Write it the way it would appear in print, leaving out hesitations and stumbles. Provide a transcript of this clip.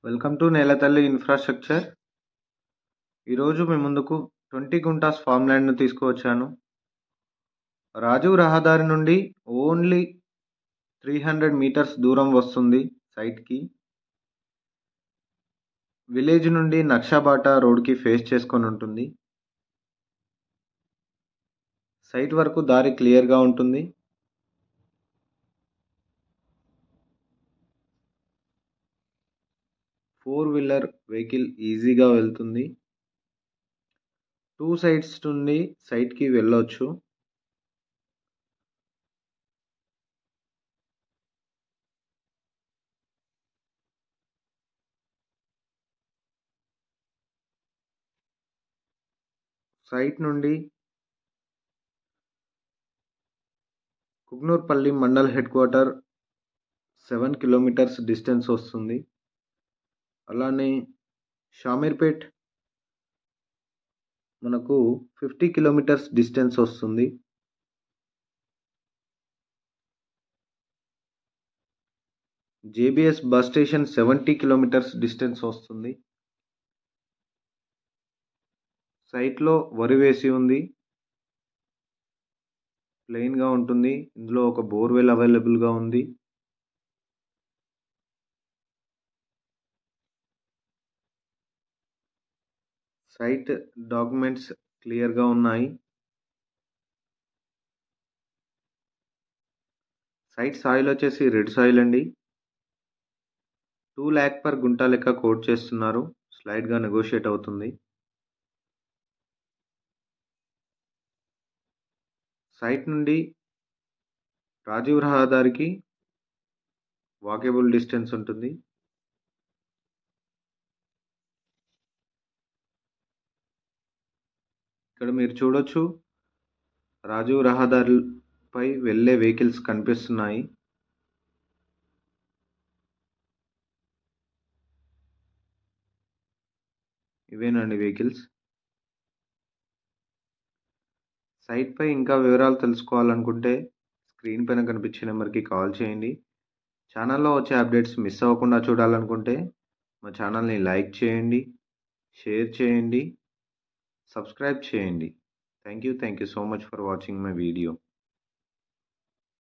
Welcome to నేలతల్లి infrastructure. ఈరోజు మీ ముందుకు 20 గుంటాస్ ఫామ్ ల్యాండ్ను తీసుకువచ్చాను. రాజీవ్ రహదారి నుండి ఓన్లీ 300 మీటర్స్ దూరం వస్తుంది సైట్కి. విలేజ్ నుండి నక్షాబాటా రోడ్కి ఫేస్ చేసుకొని ఉంటుంది. సైట్ వరకు దారి క్లియర్గా ఉంటుంది. ఫోర్ వీలర్ వెహికల్ ఈజీగా వెళ్తుంది. 2 సైడ్స్ నుండి సైట్కి వెళ్ళొచ్చు. సైట్ నుండి Kugnoorpally mandal head quarter 7 kilometres distance వస్తుంది. అలానే షామీర్పేట్ మనకు 50 కిలోమీటర్స్ డిస్టెన్స్ వస్తుంది. JBS bus station 70 kilometres distance వస్తుంది. సైట్లో వరి వేసి ఉంది, ప్లెయిన్గా ఉంటుంది. ఇందులో ఒక బోర్వెల్ అవైలబుల్గా ఉంది. సైట్ డాక్యుమెంట్స్ క్లియర్గా ఉన్నాయి. సైట్ సాయిల్ వచ్చేసి రెడ్ సాయిల్ అండి. 2 lakh per గుంట లెక్క కోట్ చేస్తున్నారు. స్లైడ్గా నెగోషియేట్ అవుతుంది. సైట్ నుండి రాజీవ్ రహదారికి వాకేబుల్ డిస్టెన్స్ ఉంటుంది. ఇక్కడ మీరు చూడొచ్చు, రాజీవ్ రహదారిపై వెళ్ళే వెహికల్స్ కనిపిస్తున్నాయి. ఇవేనండి వెహికల్స్. సైట్ పై ఇంకా వివరాలు తెలుసుకోవాలనుకుంటే స్క్రీన్ పైన కనిపించే నెంబర్కి కాల్ చేయండి. ఛానల్లో వచ్చే అప్డేట్స్ మిస్ అవ్వకుండా చూడాలనుకుంటే మా ఛానల్ని లైక్ చేయండి, షేర్ చేయండి, సబ్స్క్రైబ్ చేయండి. Thank you so much for watching my video.